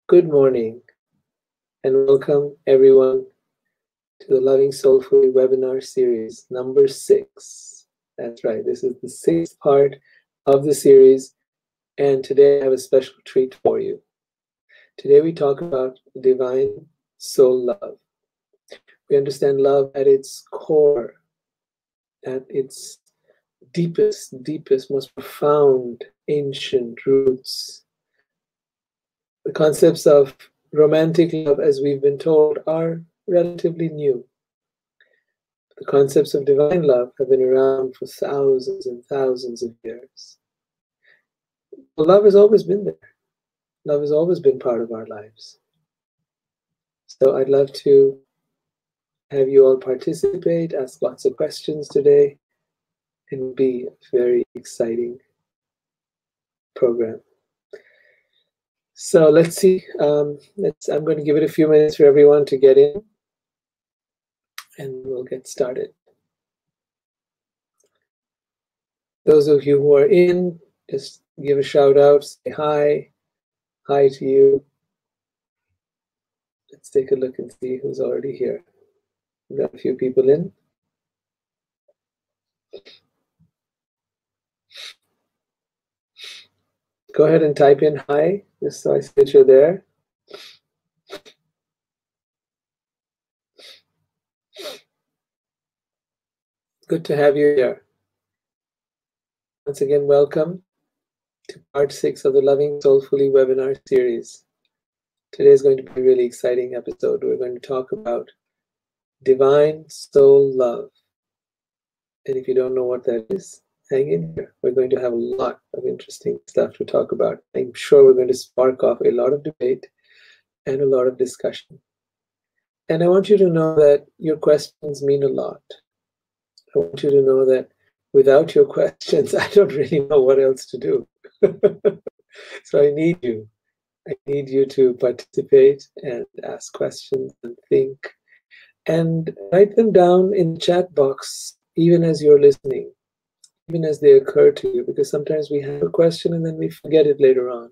Good morning and welcome everyone to the Loving Soulfully Webinar series number 6. That's right, this is the 6th part of the series, and today I have a special treat for you. Today we talk about divine soul love. We understand love at its core, at its deepest, most profound, ancient roots. The concepts of romantic love, as we've been told, are relatively new. The concepts of divine love have been around for thousands and thousands of years. Love has always been there. Love has always been part of our lives. So I'd love to have you all participate, ask lots of questions today, and be a very exciting program. So let's see. I'm going to give it a few minutes for everyone to get in, and we'll get started. Those of you who are in, just give a shout out, say hi. Hi to you. Let's take a look and see who's already here. We've got a few people in. Go ahead and type in hi, just so I see that you're there. Good to have you here. Once again, welcome to part 6 of the Loving Soulfully Webinar series. Today is going to be a really exciting episode. We're going to talk about divine soul love. And if you don't know what that is, hang in here. We're going to have a lot of interesting stuff to talk about. I'm sure we're going to spark off a lot of debate and a lot of discussion. And I want you to know that your questions mean a lot. I want you to know that without your questions, I don't really know what else to do. So I need you. I need you to participate and ask questions and think and write them down in the chat box, even as you're listening, even as they occur to you, because sometimes we have a question and then we forget it later on.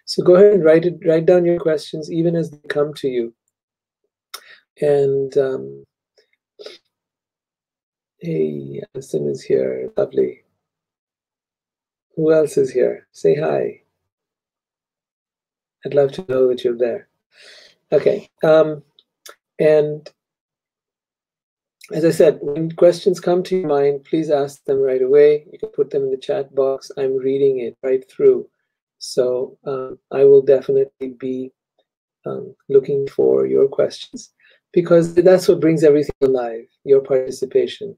So go ahead and write down your questions even as they come to you. And hey, Alison is here. Lovely. Who else is here? Say hi. I'd love to know that you're there. Okay. And as I said, when questions come to your mind, please ask them right away. You can put them in the chat box. I'm reading it right through. So I will definitely be looking for your questions, because that's what brings everything alive, your participation,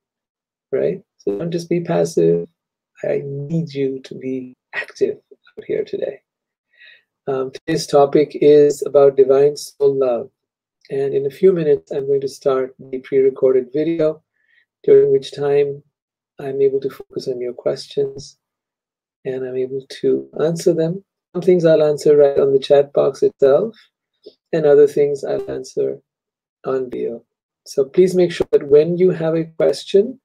right? So don't just be passive. I need you to be active out here today. Today's topic is about divine soul love. And in a few minutes, I'm going to start the pre-recorded video, during which time I'm able to focus on your questions and I'm able to answer them. Some things I'll answer right on the chat box itself, and other things I'll answer on video. So please make sure that when you have a question,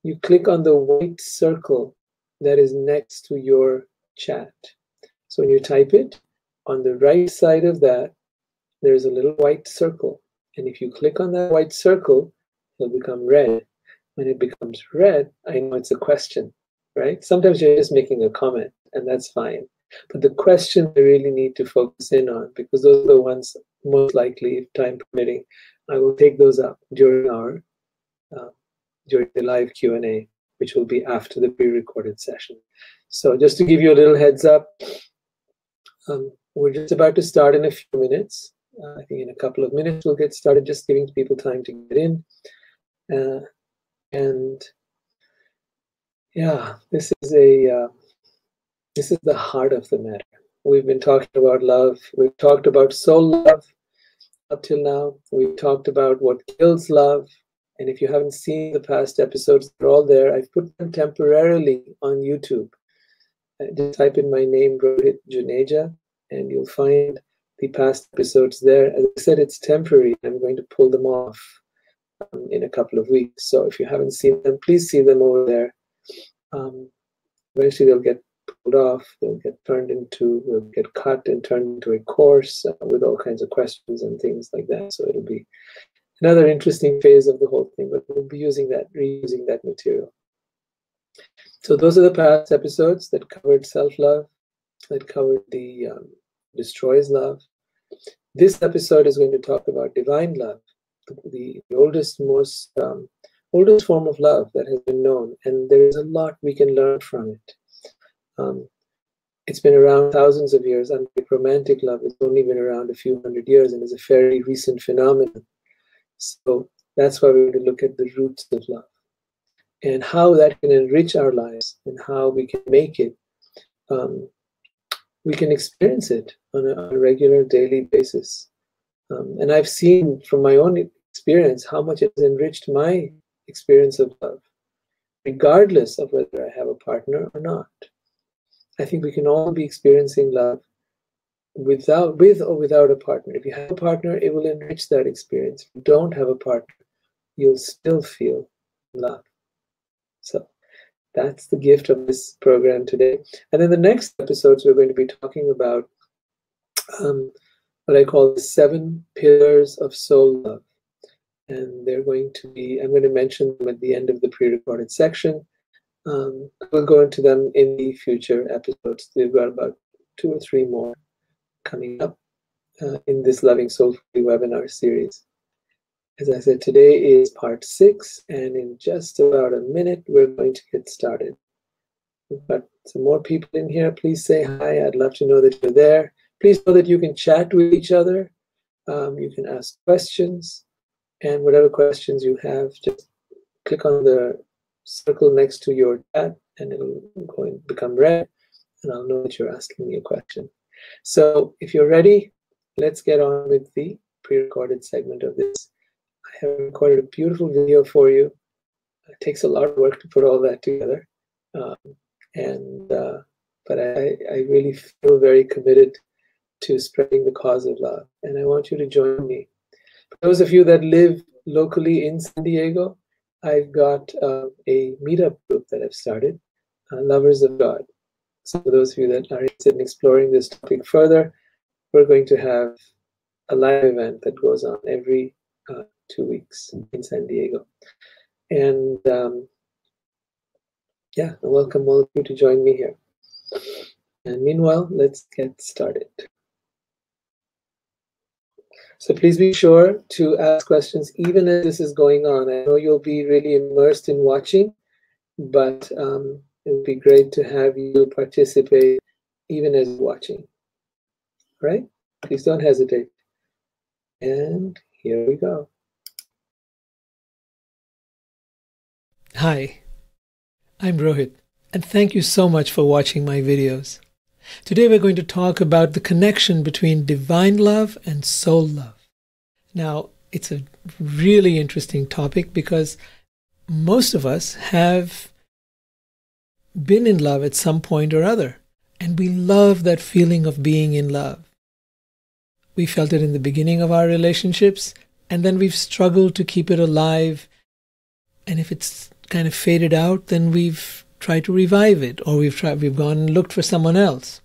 you click on the white circle that is next to your chat. So when you type it, on the right side of that, there's a little white circle. And if you click on that white circle, it'll become red. When it becomes red, I know it's a question, right? Sometimes you're just making a comment, and that's fine. But the question I really need to focus in on, because those are the ones most likely, if time permitting, I will take those up during our during the live Q&A, which will be after the pre-recorded session. So just to give you a little heads up, we're just about to start in a few minutes. I think in a couple of minutes we'll get started, just giving people time to get in. And yeah, this is the heart of the matter. We've been talking about love. We've talked about soul love up till now. We've talked about what kills love. And if you haven't seen the past episodes, they're all there. I've put them temporarily on YouTube. Just type in my name, Rohit Juneja, and you'll find the past episodes there. As I said, it's temporary. I'm going to pull them off in a couple of weeks. So if you haven't seen them, please see them over there. Eventually they'll get pulled off. They'll get cut and turned into a course with all kinds of questions and things like that. So it'll be another interesting phase of the whole thing, but we'll be reusing that material. So those are the past episodes that covered self-love, that covered the destroys love. This episode is going to talk about divine love, the oldest, most oldest form of love that has been known, and there is a lot we can learn from it. It's been around thousands of years, and romantic love has only been around a few hundred years and is a fairly recent phenomenon. So that's why we're going to look at the roots of love and how that can enrich our lives and how we can make it, we can experience it on a regular daily basis. And I've seen from my own experience how much it has enriched my experience of love, regardless of whether I have a partner or not. I think we can all be experiencing love with or without a partner. If you have a partner, it will enrich that experience. If you don't have a partner, you'll still feel love. So that's the gift of this program today. And in the next episodes, we're going to be talking about what I call the 7 pillars of soul love. And they're going to be, I'm going to mention them at the end of the pre-recorded section. We'll go into them in the future episodes. We've got about 2 or 3 more coming up in this Loving Soulfully webinar series. As I said, today is part 6, and in just about a minute, we're going to get started. We've got some more people in here. Please say hi. I'd love to know that you're there. Please know that you can chat with each other. You can ask questions, and whatever questions you have, just click on the circle next to your chat, and it'll go and become red, and I'll know that you're asking me a question. So if you're ready, let's get on with the pre-recorded segment of this. I have recorded a beautiful video for you. It takes a lot of work to put all that together. But I really feel very committed to spreading the cause of love. And I want you to join me. For those of you that live locally in San Diego, I've got a meetup group that I've started, Lovers of God. So for those of you that are interested in exploring this topic further, we're going to have a live event that goes on every 2 weeks in San Diego. And yeah, I welcome all of you to join me here. And meanwhile, let's get started. So please be sure to ask questions even as this is going on. I know you'll be really immersed in watching, but it would be great to have you participate even as you're watching. All right? Please don't hesitate. And here we go. Hi, I'm Rohit, and thank you so much for watching my videos. Today we're going to talk about the connection between divine love and soul love. Now, it's a really interesting topic because most of us have been in love at some point or other, and we love that feeling of being in love. We felt it in the beginning of our relationships, and then we've struggled to keep it alive, and if it's kind of faded out, then we've tried to revive it, or we've gone and looked for someone else.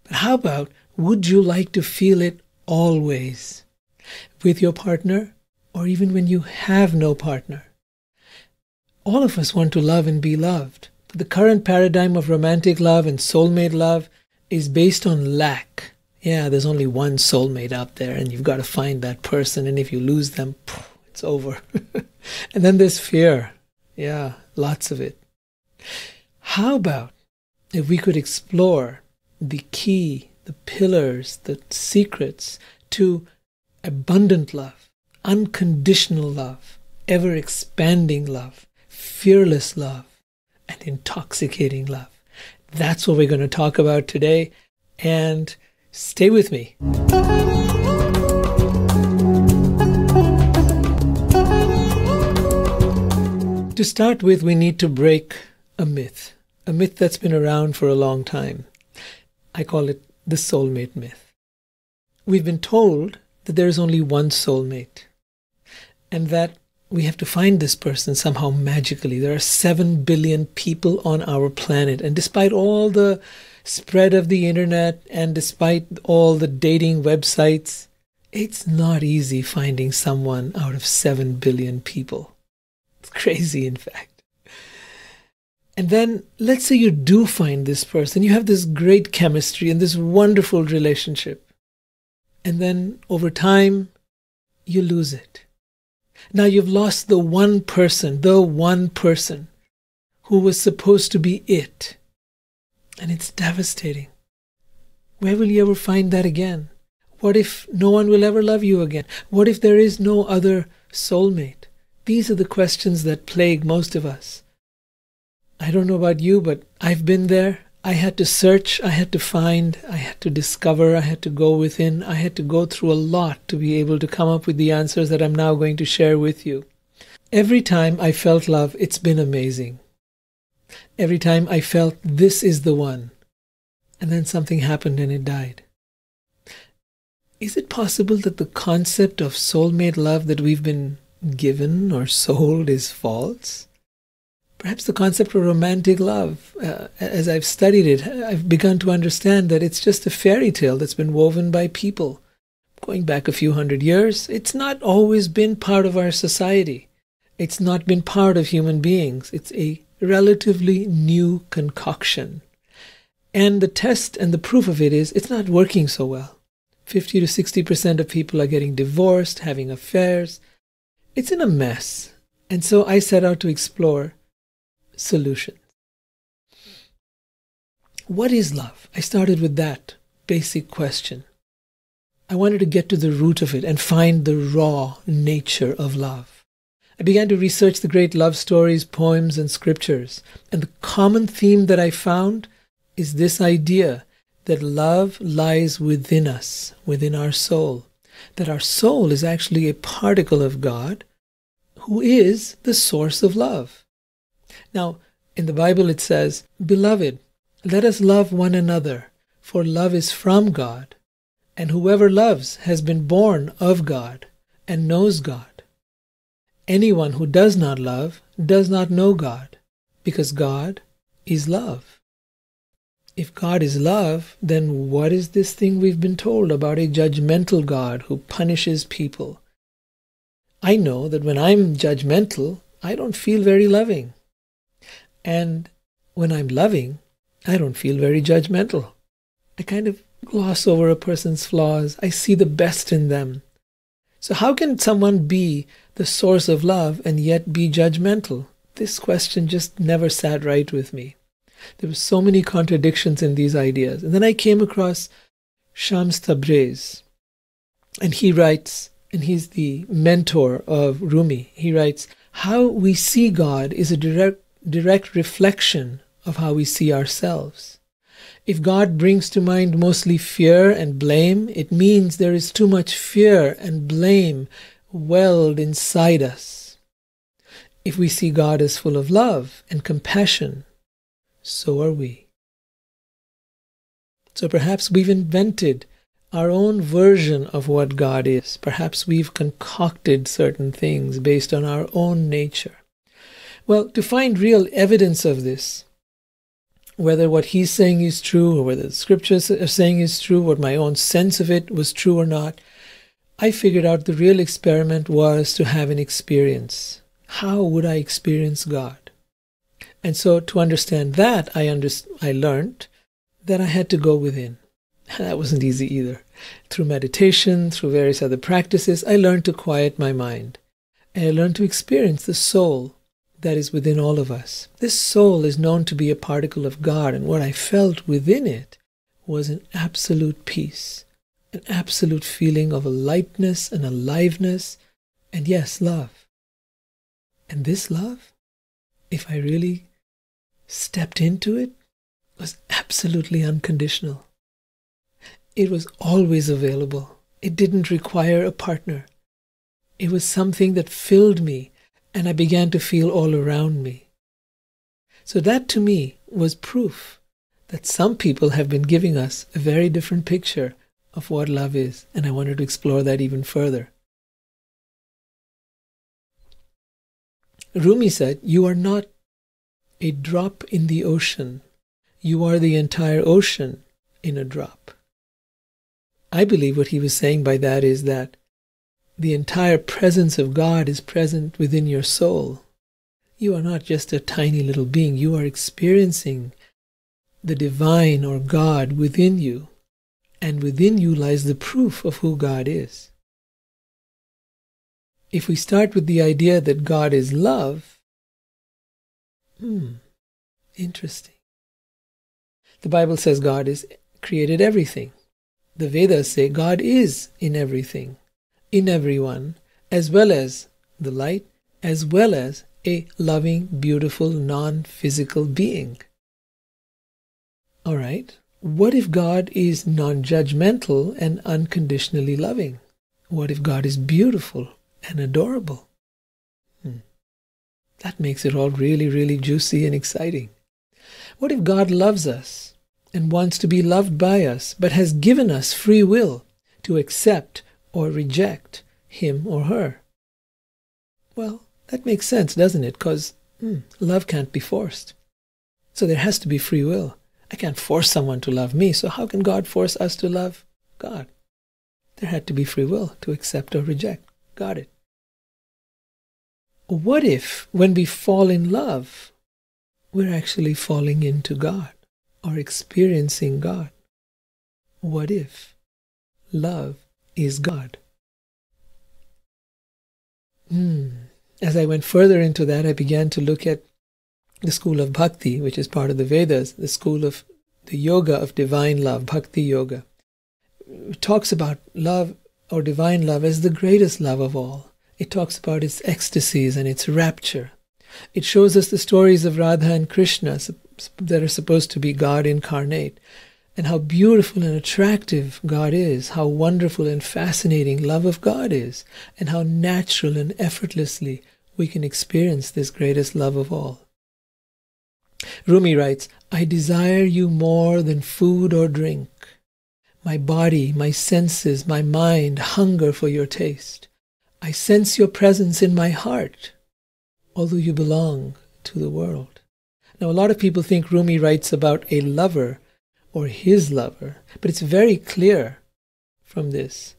But how about, would you like to feel it always with your partner, or even when you have no partner? All of us want to love and be loved. But the current paradigm of romantic love and soulmate love is based on lack. Yeah, there's only one soulmate out there, and you've got to find that person, and if you lose them, it's over. And then there's fear. Yeah, lots of it. How about if we could explore the key, the pillars, the secrets to abundant love, unconditional love, ever-expanding love, fearless love, and intoxicating love? That's what we're going to talk about today, and stay with me. To start with, we need to break a myth that's been around for a long time. I call it the soulmate myth. We've been told that there is only one soulmate, and that we have to find this person somehow magically. There are 7 billion people on our planet, and despite all the spread of the internet, and despite all the dating websites, it's not easy finding someone out of 7 billion people. It's crazy, in fact. And then let's say you do find this person. You have this great chemistry and this wonderful relationship. And then over time, you lose it. Now you've lost the one person who was supposed to be it. And it's devastating. Where will you ever find that again? What if no one will ever love you again? What if there is no other soulmate? These are the questions that plague most of us. I don't know about you, but I've been there. I had to search, I had to find, I had to discover, I had to go within, I had to go through a lot to be able to come up with the answers that I'm now going to share with you. Every time I felt love, it's been amazing. Every time I felt this is the one, and then something happened and it died. Is it possible that the concept of soulmate love that we've been given or sold is false? Perhaps the concept of romantic love, as I've studied it, I've begun to understand that it's just a fairy tale that's been woven by people. Going back a few hundred years, it's not always been part of our society. It's not been part of human beings. It's a relatively new concoction. And the test and the proof of it is it's not working so well. 50 to 60% of people are getting divorced, having affairs. It's in a mess. And so I set out to explore solutions. What is love? I started with that basic question. I wanted to get to the root of it and find the raw nature of love. I began to research the great love stories, poems, and scriptures. And the common theme that I found is this idea that love lies within us, within our soul. That our soul is actually a particle of God who is the source of love. Now, in the Bible it says, "Beloved, let us love one another, for love is from God, and whoever loves has been born of God and knows God. Anyone who does not love does not know God, because God is love." If God is love, then what is this thing we've been told about a judgmental God who punishes people? I know that when I'm judgmental, I don't feel very loving. And when I'm loving, I don't feel very judgmental. I kind of gloss over a person's flaws. I see the best in them. So how can someone be the source of love and yet be judgmental? This question just never sat right with me. There were so many contradictions in these ideas. And then I came across Shams Tabriz. And he writes, and he's the mentor of Rumi, he writes, "How we see God is a direct reflection of how we see ourselves. If God brings to mind mostly fear and blame, it means there is too much fear and blame welled inside us. If we see God as full of love and compassion, so are we." So perhaps we've invented our own version of what God is. Perhaps we've concocted certain things based on our own nature. Well, to find real evidence of this, whether what he's saying is true or whether the scriptures are saying is true, what my own sense of it was true or not, I figured out the real experiment was to have an experience. How would I experience God? And so to understand that, I learned that I had to go within. That wasn't easy either. Through meditation, through various other practices, I learned to quiet my mind. And I learned to experience the soul that is within all of us. This soul is known to be a particle of God, and what I felt within it was an absolute peace, an absolute feeling of a lightness and aliveness, and yes, love. And this love, if I really stepped into it, was absolutely unconditional. It was always available. It didn't require a partner. It was something that filled me, and I began to feel all around me. So that to me was proof that some people have been giving us a very different picture of what love is, and I wanted to explore that even further. Rumi said, "You are not a drop in the ocean. You are the entire ocean in a drop. I believe what he was saying by that is that the entire presence of God is present within your soul. You are not just a tiny little being. You are experiencing the divine or God within you, and within you lies the proof of who God is. If we start with the idea that God is love, interesting. The Bible says God has created everything. The Vedas say God is in everything, in everyone, as well as the light, as well as a loving, beautiful, non-physical being. All right, what if God is non-judgmental and unconditionally loving? What if God is beautiful and adorable? That makes it all really, really juicy and exciting. What if God loves us and wants to be loved by us, but has given us free will to accept or reject him or her? Well, that makes sense, doesn't it? Because love can't be forced. So there has to be free will. I can't force someone to love me, so how can God force us to love God? There had to be free will to accept or reject. Got it. What if, when we fall in love, we're actually falling into God or experiencing God? What if love is God? As I went further into that, I began to look at the school of bhakti, which is part of the Vedas, the school of the yoga of divine love, bhakti yoga. It talks about love or divine love as the greatest love of all. It talks about its ecstasies and its rapture. It shows us the stories of Radha and Krishna that are supposed to be God incarnate, and how beautiful and attractive God is, how wonderful and fascinating love of God is, and how natural and effortlessly we can experience this greatest love of all. Rumi writes, I desire you more than food or drink. My body, my senses, my mind hunger for your taste. I sense your presence in my heart, although you belong to the world. Now, a lot of people think Rumi writes about a lover or his lover, but it's very clear from this.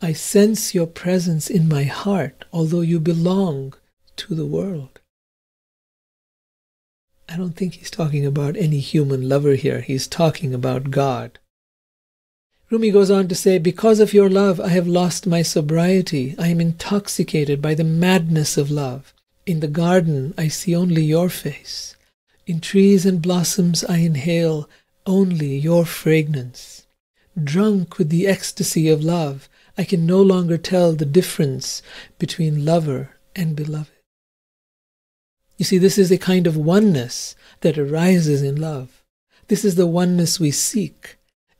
I sense your presence in my heart, although you belong to the world. I don't think he's talking about any human lover here. He's talking about God. Rumi goes on to say, because of your love, I have lost my sobriety. I am intoxicated by the madness of love. In the garden, I see only your face. In trees and blossoms, I inhale only your fragrance. Drunk with the ecstasy of love, I can no longer tell the difference between lover and beloved. You see, this is a kind of oneness that arises in love. This is the oneness we seek,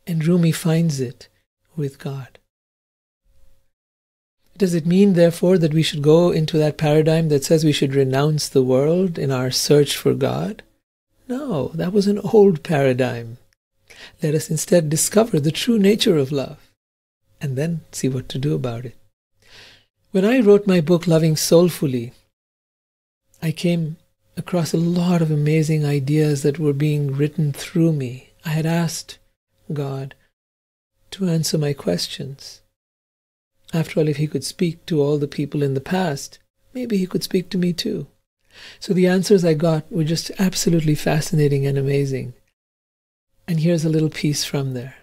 and Rumi finds it with God. Does it mean, therefore, that we should go into that paradigm that says we should renounce the world in our search for God? No, that was an old paradigm. Let us instead discover the true nature of love, and then see what to do about it. When I wrote my book, Loving Soulfully, I came across a lot of amazing ideas that were being written through me. I had asked God to answer my questions. After all, if he could speak to all the people in the past, maybe he could speak to me too. So the answers I got were just absolutely fascinating and amazing. And here's a little piece from there.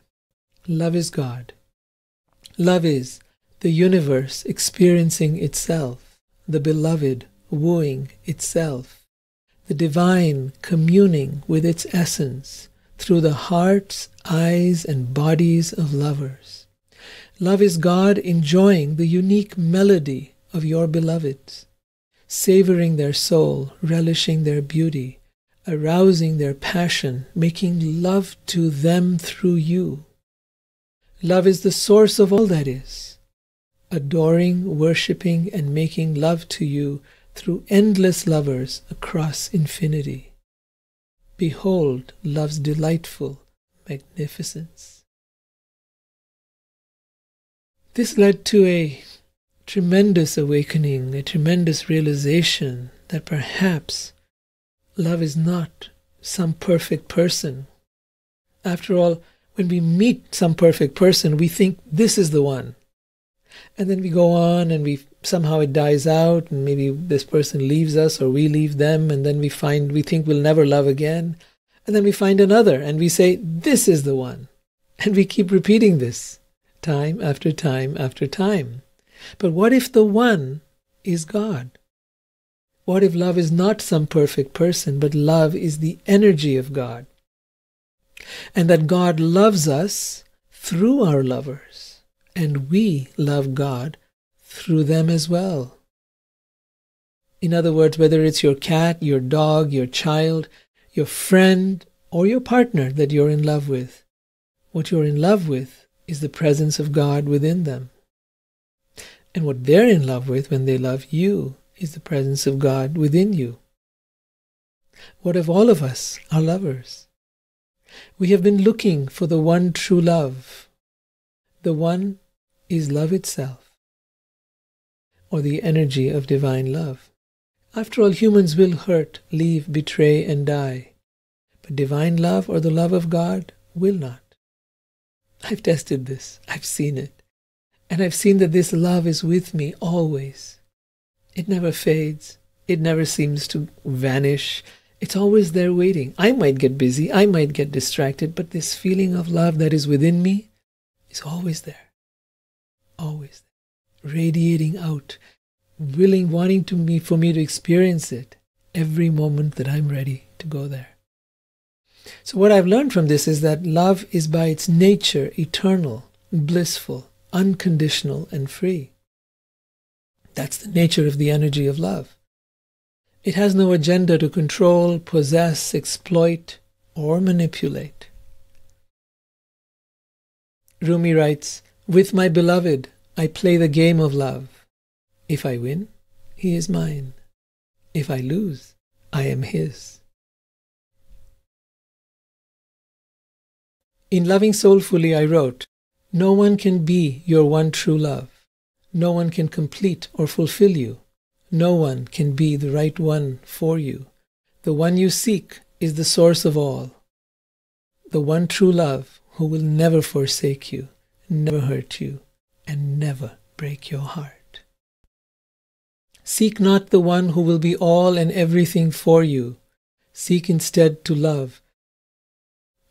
Love is God. Love is the universe experiencing itself, the beloved wooing itself, the divine communing with its essence through the hearts, eyes, and bodies of lovers. Love is God enjoying the unique melody of your beloveds, savoring their soul, relishing their beauty, arousing their passion, making love to them through you. Love is the source of all that is, adoring, worshipping, and making love to you through endless lovers across infinity. Behold love's delightful magnificence. This led to a tremendous awakening, a tremendous realization that perhaps love is not some perfect person After all, when we meet some perfect person, we think this is the one. And then we go on and somehow it dies out, and maybe this person leaves us or we leave them, and then we think we'll never love again. And then we find another and we say, this is the one. And we keep repeating this time after time after time. But what if the one is God? What if love is not some perfect person, but love is the energy of God? And that God loves us through our lovers, and we love God through them as well. In other words, whether it's your cat, your dog, your child, your friend, or your partner that you're in love with, what you're in love with is the presence of God within them. And what they're in love with when they love you is the presence of God within you. What if all of us are lovers? We have been looking for the one true love. The one is love itself, or the energy of divine love. After all, humans will hurt, leave, betray, and die. But divine love, or the love of God, will not. I've tested this. I've seen it. And I've seen that this love is with me always. It never fades. It never seems to vanish. It's always there waiting. I might get busy. I might get distracted. But this feeling of love that is within me is always there. Always there. Radiating out. Wanting for me to experience it every moment that I'm ready to go there. So what I've learned from this is that love is by its nature eternal, blissful, unconditional, and free. That's the nature of the energy of love. It has no agenda to control, possess, exploit, or manipulate. Rumi writes, "With my beloved, I play the game of love. If I win, he is mine. If I lose, I am his." In Loving Soulfully, I wrote, "No one can be your one true love. No one can complete or fulfill you. No one can be the right one for you. The one you seek is the source of all. The one true love who will never forsake you, never hurt you, and never break your heart. Seek not the one who will be all and everything for you. Seek instead to love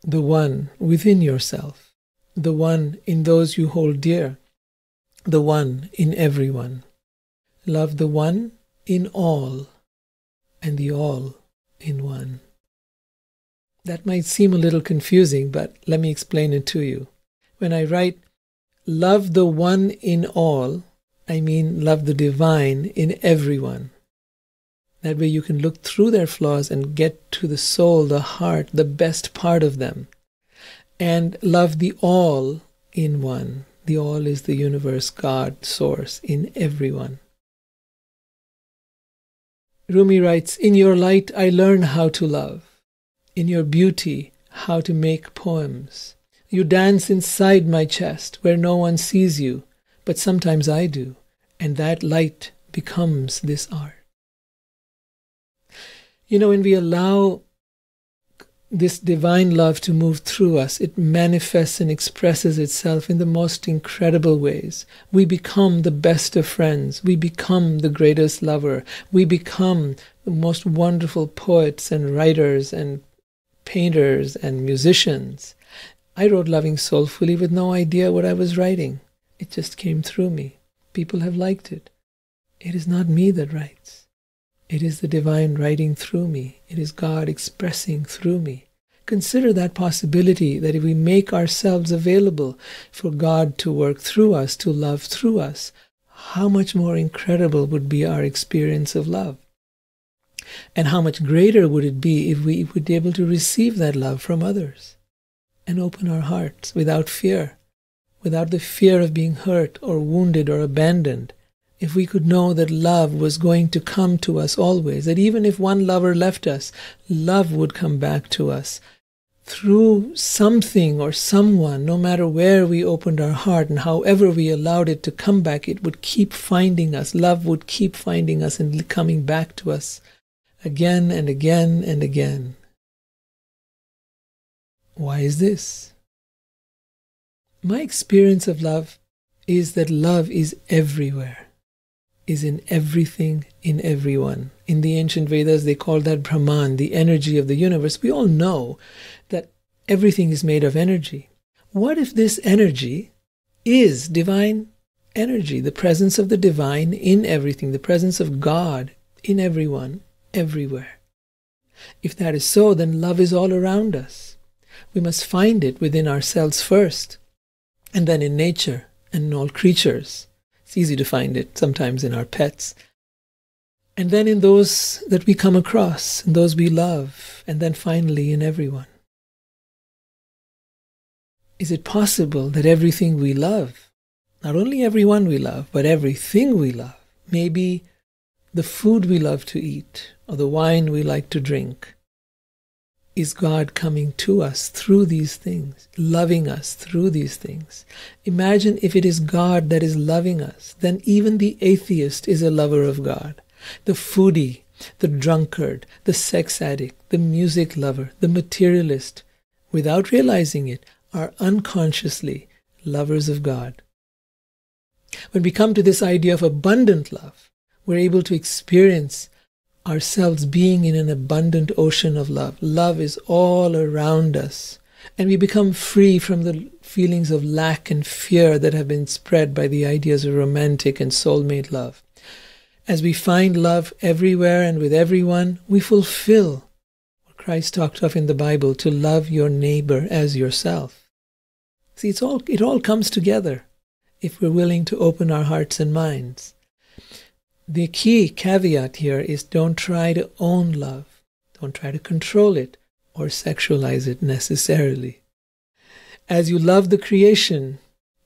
the one within yourself, the one in those you hold dear, the one in everyone. Love the one in all, and the all in one." That might seem a little confusing, but let me explain it to you. When I write, love the one in all, I mean love the divine in everyone. That way you can look through their flaws and get to the soul, the heart, the best part of them. And love the all in one. The all is the universe, God, source, in everyone. Rumi writes, "In your light I learn how to love. In your beauty, how to make poems. You dance inside my chest where no one sees you, but sometimes I do, and that light becomes this art." You know, when we allow this divine love to move through us, it manifests and expresses itself in the most incredible ways. We become the best of friends. We become the greatest lover. We become the most wonderful poets and writers and painters and musicians. I wrote Loving Soulfully with no idea what I was writing. It just came through me. People have liked it. It is not me that writes. It is the divine writing through me. It is God expressing through me. Consider that possibility, that if we make ourselves available for God to work through us, to love through us, how much more incredible would be our experience of love. And how much greater would it be if we would be able to receive that love from others and open our hearts without fear, without the fear of being hurt or wounded or abandoned. If we could know that love was going to come to us always, that even if one lover left us, love would come back to us through something or someone, no matter where we opened our heart and however we allowed it to come back, it would keep finding us. Love would keep finding us and coming back to us again and again and again. Why is this? My experience of love is that love is everywhere, is in everything, in everyone. In the ancient Vedas, they call that Brahman, the energy of the universe. We all know that everything is made of energy. What if this energy is divine energy, the presence of the divine in everything, the presence of God in everyone, everywhere? If that is so, then love is all around us. We must find it within ourselves first, and then in nature and in all creatures. It's easy to find it sometimes in our pets. And then in those that we come across, and those we love, and then finally in everyone. Is it possible that everything we love, not only everyone we love, but everything we love, maybe the food we love to eat, or the wine we like to drink, is God coming to us through these things, loving us through these things? Imagine if it is God that is loving us, then even the atheist is a lover of God. The foodie, the drunkard, the sex addict, the music lover, the materialist, without realizing it, are unconsciously lovers of God. When we come to this idea of abundant love, we're able to experience ourselves being in an abundant ocean of love. Love is all around us, and we become free from the feelings of lack and fear that have been spread by the ideas of romantic and soulmate love. As we find love everywhere and with everyone, we fulfill what Christ talked of in the Bible, to love your neighbor as yourself. See, it all comes together if we're willing to open our hearts and minds. The key caveat here is don't try to own love. Don't try to control it or sexualize it necessarily. As you love the creation,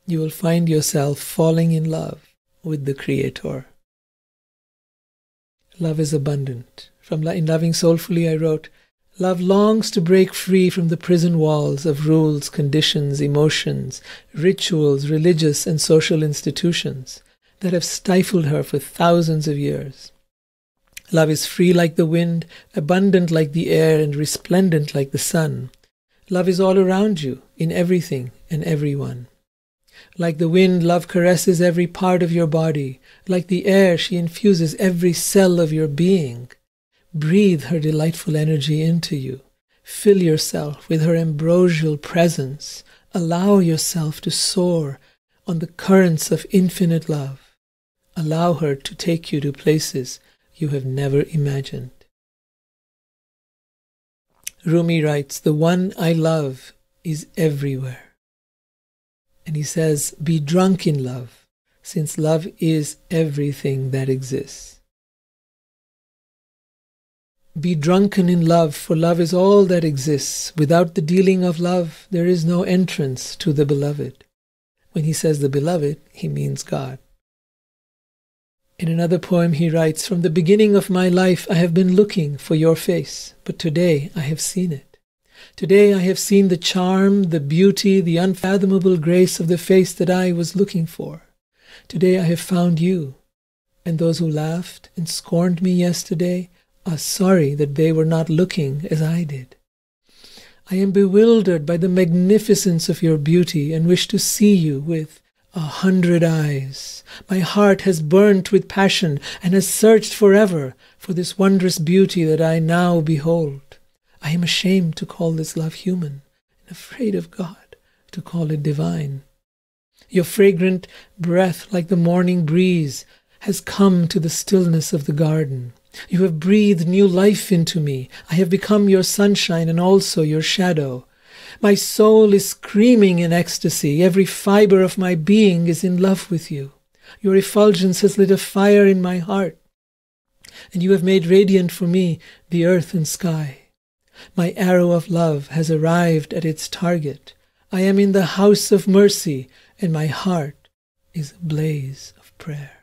you will find yourself falling in love with the Creator. Love is abundant. In Loving Soulfully, I wrote, love longs to break free from the prison walls of rules, conditions, emotions, rituals, religious and social institutions that have stifled her for thousands of years. Love is free like the wind, abundant like the air, and resplendent like the sun. Love is all around you, in everything and everyone. Like the wind, love caresses every part of your body. Like the air, she infuses every cell of your being. Breathe her delightful energy into you. Fill yourself with her ambrosial presence. Allow yourself to soar on the currents of infinite love. Allow her to take you to places you have never imagined. Rumi writes, the one I love is everywhere. And he says, be drunk in love, since love is everything that exists. Be drunken in love, for love is all that exists. Without the dealing of love, there is no entrance to the beloved. When he says the beloved, he means God. In another poem he writes, from the beginning of my life I have been looking for your face, but today I have seen it. Today I have seen the charm, the beauty, the unfathomable grace of the face that I was looking for. Today I have found you, and those who laughed and scorned me yesterday are sorry that they were not looking as I did. I am bewildered by the magnificence of your beauty and wish to see you with 100 eyes. My heart has burnt with passion and has searched forever for this wondrous beauty that I now behold. I am ashamed to call this love human and afraid of God to call it divine. Your fragrant breath, like the morning breeze, has come to the stillness of the garden. You have breathed new life into me. I have become your sunshine and also your shadow. My soul is screaming in ecstasy. Every fiber of my being is in love with you. Your effulgence has lit a fire in my heart, and you have made radiant for me the earth and sky. My arrow of love has arrived at its target. I am in the house of mercy, and my heart is a blaze of prayer.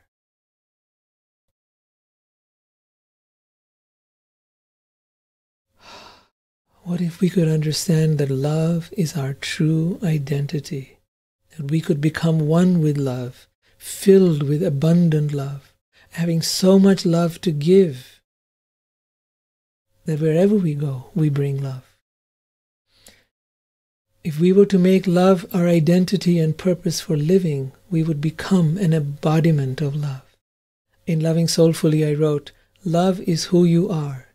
What if we could understand that love is our true identity? That we could become one with love, filled with abundant love, having so much love to give, that wherever we go, we bring love. If we were to make love our identity and purpose for living, we would become an embodiment of love. In Loving Soulfully, I wrote, "Love is who you are.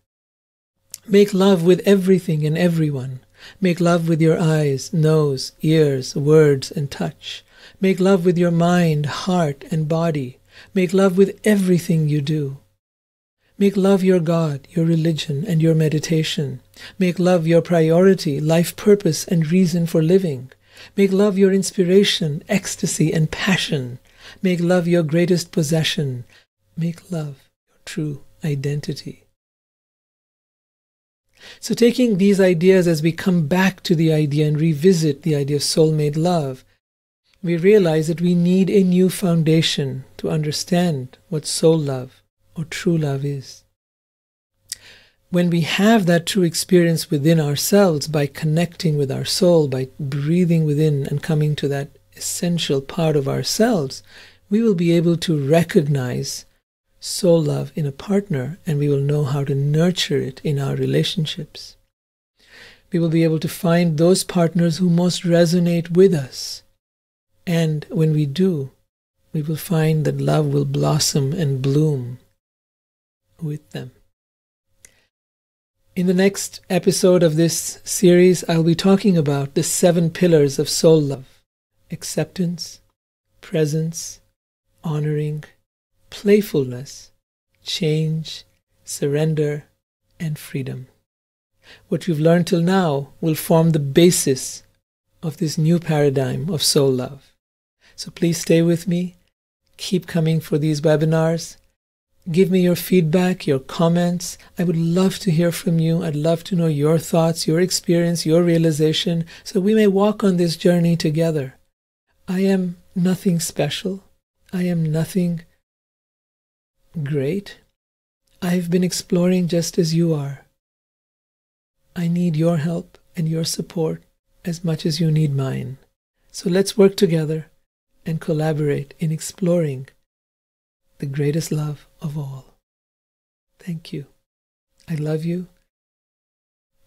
Make love with everything and everyone. Make love with your eyes, nose, ears, words, and touch. Make love with your mind, heart, and body. Make love with everything you do. Make love your God, your religion, and your meditation. Make love your priority, life purpose, and reason for living. Make love your inspiration, ecstasy, and passion. Make love your greatest possession. Make love your true identity." So taking these ideas as we come back to the idea and revisit the idea of soulmate love, we realize that we need a new foundation to understand what soul love or true love is. When we have that true experience within ourselves by connecting with our soul, by breathing within and coming to that essential part of ourselves, we will be able to recognize soul love in a partner, and we will know how to nurture it in our relationships. We will be able to find those partners who most resonate with us. And when we do, we will find that love will blossom and bloom with them. In the next episode of this series, I'll be talking about the 7 pillars of soul love: acceptance, presence, honoring, playfulness, change, surrender, and freedom. What you've learned till now will form the basis of this new paradigm of soul love. So please stay with me. Keep coming for these webinars. Give me your feedback, your comments. I would love to hear from you. I'd love to know your thoughts, your experience, your realization, so we may walk on this journey together. I am nothing special. I am nothing great. I've been exploring just as you are. I need your help and your support as much as you need mine. So let's work together and collaborate in exploring the greatest love of all. Thank you. I love you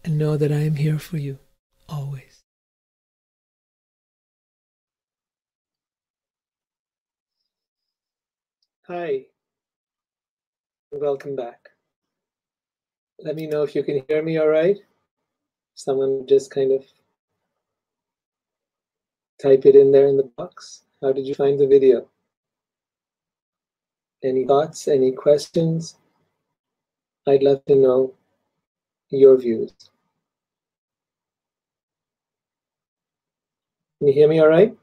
and know that I am here for you always. Hi, and welcome back. Let me know if you can hear me all right. Someone just kind of type it in there in the box. How did you find the video? Any thoughts, any questions? I'd love to know your views. Can you hear me all right?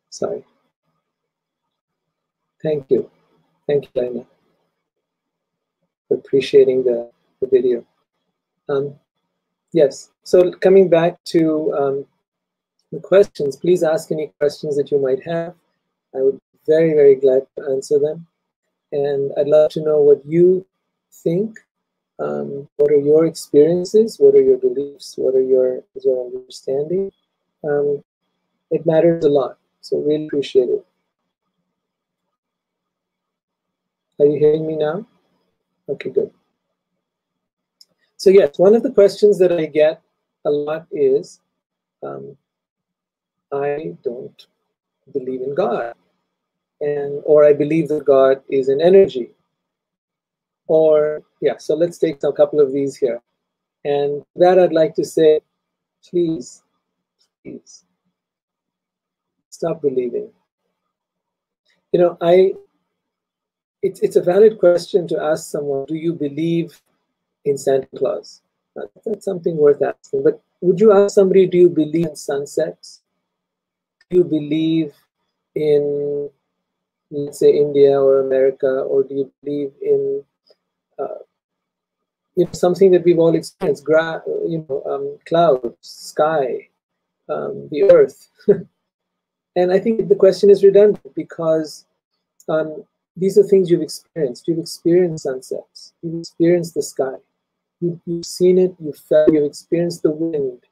Sorry. Thank you. Thank you, Lina, for appreciating the video. Yes, so coming back to the questions, please ask any questions that you might have. I would be very, very glad to answer them. And I'd love to know what you think. What are your experiences? What are your beliefs? What are your understanding? It matters a lot, so really appreciate it. Are you hearing me now? Okay, good. So yes, one of the questions that I get a lot is, I don't believe in God, or I believe that God is an energy. Or, yeah, so let's take a couple of these here. And that I'd like to say, please, please, stop believing. You know, it's a valid question to ask someone, do you believe in Santa Claus? That's something worth asking. But would you ask somebody, do you believe in sunsets? you believe in, let's say, India or America, or do you believe in something that we've all experienced, clouds, sky, the earth? And I think the question is redundant, because these are things you've experienced. You've experienced sunsets. You've experienced the sky. You've seen it. You've felt. You've experienced the wind.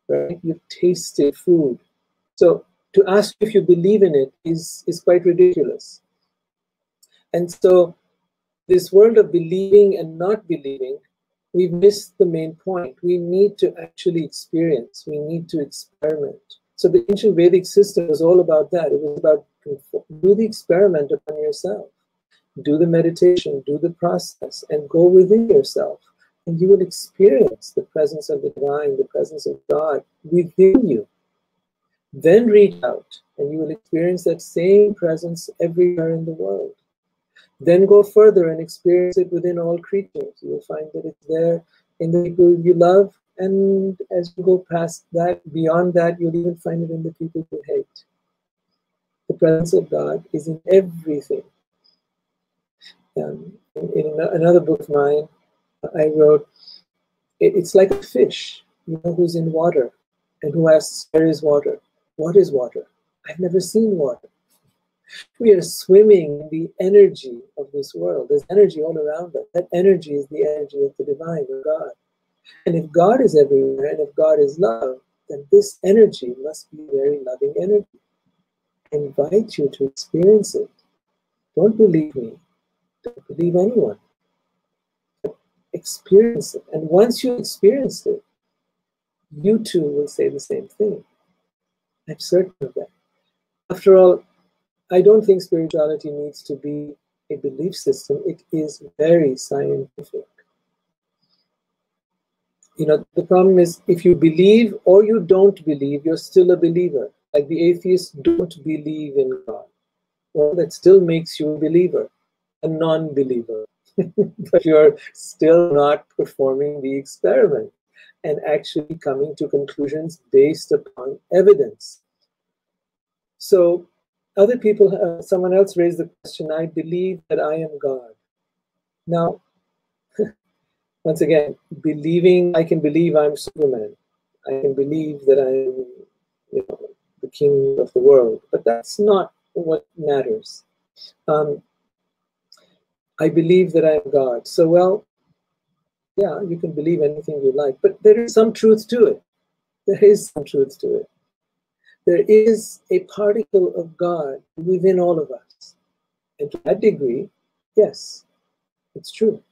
Right? You've tasted food. So to ask if you believe in it is quite ridiculous. And so this world of believing and not believing, we've missed the main point. We need to actually experience. We need to experiment. So the ancient Vedic system was all about that. It was about do the experiment upon yourself. Do the meditation, do the process, and go within yourself. And you will experience the presence of the divine, the presence of God within you. Then reach out, and you will experience that same presence everywhere in the world. Then go further and experience it within all creatures. You will find that it's there in the people you love, and as you go past that, beyond that, you'll even find it in the people you hate. The presence of God is in everything. In another book of mine, I wrote, it's like a fish, who's in water, and who asks, where is water? What is water? I've never seen water. We are swimming in the energy of this world. There's energy all around us. That energy is the energy of the divine, of God. And if God is everywhere, and if God is love, then this energy must be a very loving energy. I invite you to experience it. Don't believe me. Don't believe anyone. Experience it. And once you experience it, you too will say the same thing. I'm certain of that. After all, I don't think spirituality needs to be a belief system. It is very scientific. The problem is, if you believe or you don't believe, you're still a believer. Like the atheists don't believe in God. Well, that still makes you a believer, a non-believer. But you're still not performing the experiment and actually coming to conclusions based upon evidence. So other people, someone else raised the question, I believe that I am God. Now, once again, I can believe I'm Superman. I can believe that I'm, the king of the world. But that's not what matters. I believe that I am God. So, well, yeah, you can believe anything you like, but there is some truth to it. There is some truth to it. There is a particle of God within all of us. And to that degree, yes, it's true.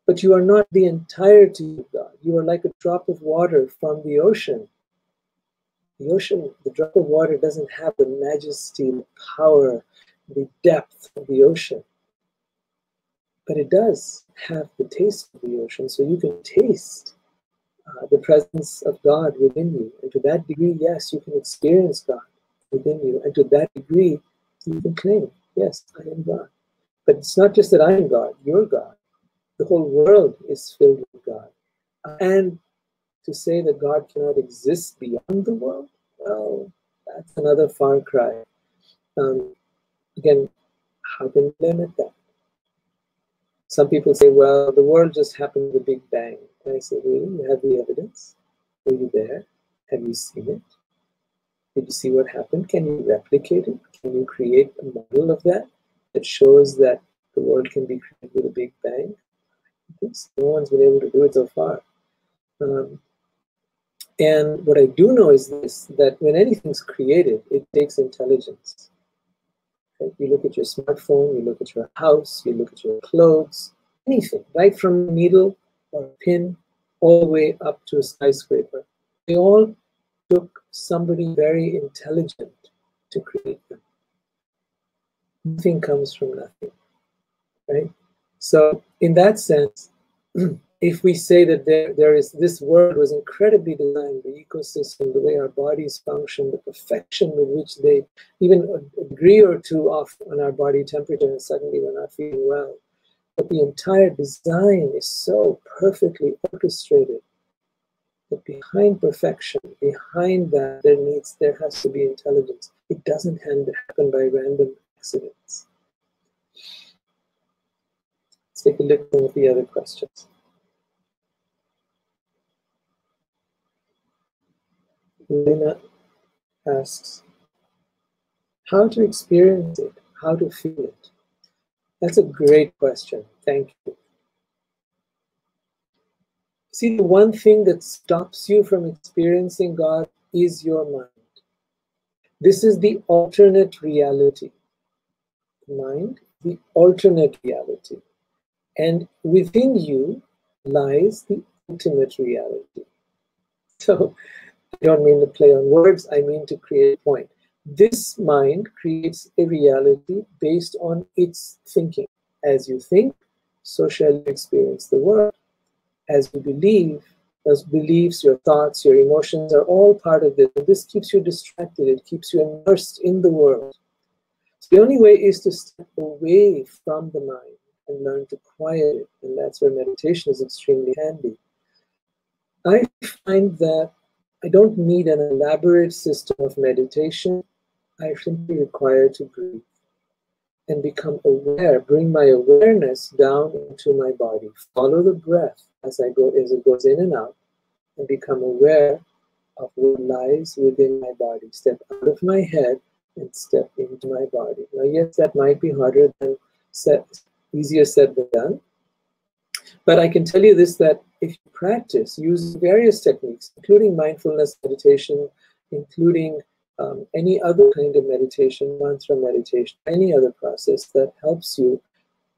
But you are not the entirety of God. You are like a drop of water from the ocean. The ocean, the drop of water doesn't have the majesty, the power, the depth of the ocean. But it does have the taste of the ocean, so you can taste the presence of God within you. And to that degree, yes, you can experience God within you. And to that degree, you can claim, yes, I am God. But it's not just that I am God, you're God. The whole world is filled with God. And to say that God cannot exist beyond the world, well, that's another far cry. Again, how can we limit that? Some people say, well, the world just happened with a Big Bang. And I say, really? You have the evidence? Were you there? Have you seen it? Did you see what happened? Can you replicate it? Can you create a model of that shows that the world can be created with a Big Bang? I think so. No one's been able to do it so far. And what I do know is this, that when anything's created, it takes intelligence. Okay? You look at your smartphone, you look at your house, you look at your clothes, anything, right from a needle or a pin all the way up to a skyscraper. They all took somebody very intelligent to create them. Nothing comes from nothing, right? So in that sense, if we say that this world was incredibly designed, the ecosystem, the way our bodies function, the perfection with which they, even a degree or two off on our body temperature, and suddenly we're not feeling well. But the entire design is so perfectly orchestrated that behind perfection, behind that, there has to be intelligence. It doesn't happen by random accidents. Let's take a look at some of the other questions. Lena asks, how to experience it, how to feel it? That's a great question. Thank you. See, the one thing that stops you from experiencing God is your mind. This is the alternate reality. Mind, the alternate reality. And within you lies the ultimate reality. So, I don't mean to play on words, I mean to create a point. This mind creates a reality based on its thinking. As you think, so shall you experience the world. As you believe, those beliefs, your thoughts, your emotions are all part of this. And this keeps you distracted, it keeps you immersed in the world. So the only way is to step away from the mind and learn to quiet it. And that's where meditation is extremely handy. I find that I don't need an elaborate system of meditation. I simply require to breathe and become aware, bring my awareness down into my body. Follow the breath as it goes in and out, and become aware of what lies within my body. Step out of my head and step into my body. Now, yes, that might be harder than easier said than done. But I can tell you this, that if you practice using various techniques, including mindfulness meditation, including any other kind of meditation, mantra meditation, any other process that helps you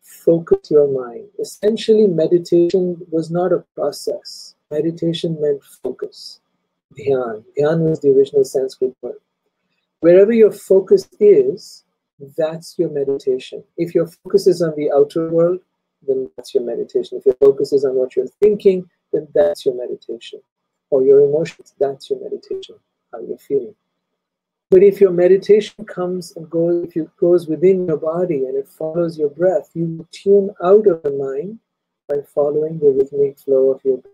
focus your mind. Essentially, meditation was not a process. Meditation meant focus. Dhyan. Dhyan was the original Sanskrit word. Wherever your focus is, that's your meditation. If your focus is on the outer world, then that's your meditation. If your focus is on what you're thinking, then that's your meditation. Or your emotions, that's your meditation, how you're feeling. But if your meditation comes and goes, if it goes within your body and it follows your breath, you tune out of the mind by following the rhythmic flow of your breath.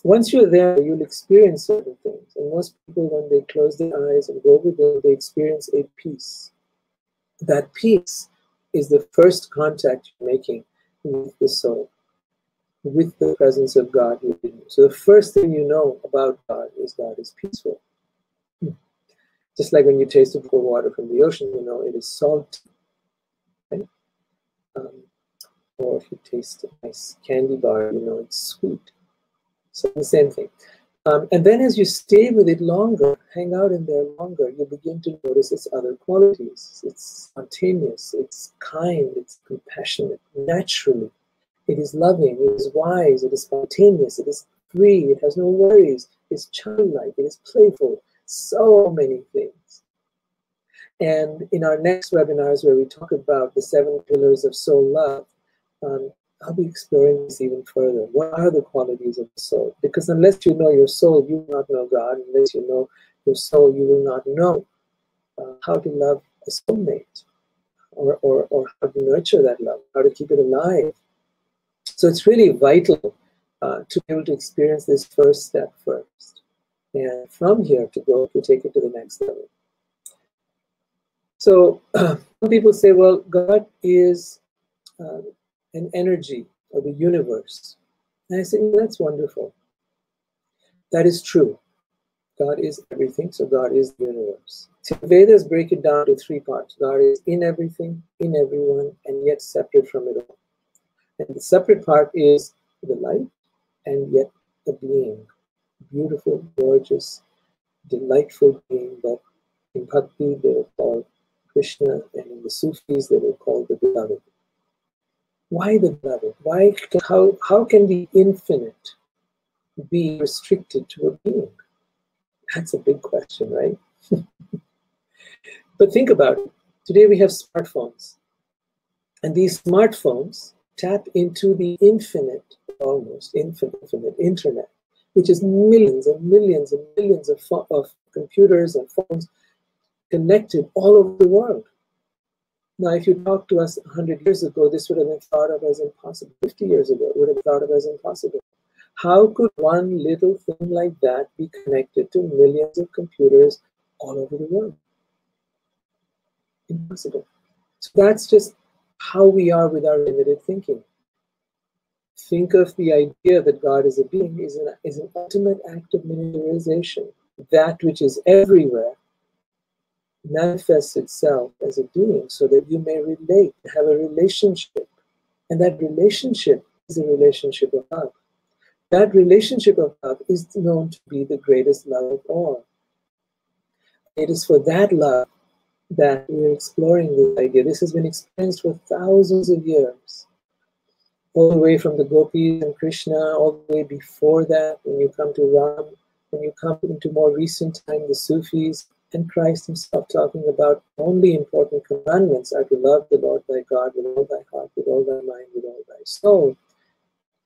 Once you're there, you'll experience certain things. And most people, when they close their eyes and go within, they experience a peace. That peace is the first contact you're making with the soul, with the presence of God within you. So the first thing you know about God is peaceful. Just like when you taste the water from the ocean, you know it is salty. Right? Or if you taste a nice candy bar, you know it's sweet. So the same thing. And then as you stay with it longer, hang out in there longer, you begin to notice its other qualities. It's spontaneous, it's kind, it's compassionate, naturally. It is loving, it is wise, it is spontaneous, it is free, it has no worries, it's childlike, it is playful. So many things. And in our next webinars where we talk about the 7 pillars of soul love, I'll be exploring this even further. What are the qualities of the soul? Because unless you know your soul, you will not know God. Unless you know your soul, you will not know how to love a soulmate, or how to nurture that love, how to keep it alive. So it's really vital to be able to experience this first step first. And from here to take it to the next level. So some people say, well, God is an energy of the universe. And I say, that's wonderful. That is true. God is everything, so God is the universe. So the Vedas break it down to 3 parts. God is in everything, in everyone, and yet separate from it all. And the separate part is the light, and yet the being. Beautiful, gorgeous, delightful being that in Bhakti they will call Krishna, and in the Sufis they will call the beloved. Why the beloved? How can the infinite be restricted to a being? That's a big question, right? But think about it. Today we have smartphones. And these smartphones tap into the infinite, almost infinite internet, which is millions and millions and millions of computers and phones connected all over the world. Now, if you talked to us 100 years ago, this would have been thought of as impossible. 50 years ago, it would have been thought of as impossible. How could one little thing like that be connected to millions of computers all over the world? Impossible. So that's just how we are with our limited thinking. Think of the idea that God is a being is an ultimate act of miniaturization. That which is everywhere manifests itself as a being so that you may relate, have a relationship. And that relationship is a relationship of love. That relationship of love is known to be the greatest love of all. It is for that love that we're exploring this idea. This has been experienced for thousands of years, all the way from the gopis and Krishna, all the way before that, when you come to Ram, when you come into more recent time, the Sufis, and Christ himself talking about only important commandments are to love the Lord thy God with all thy heart, with all thy mind, with all thy soul,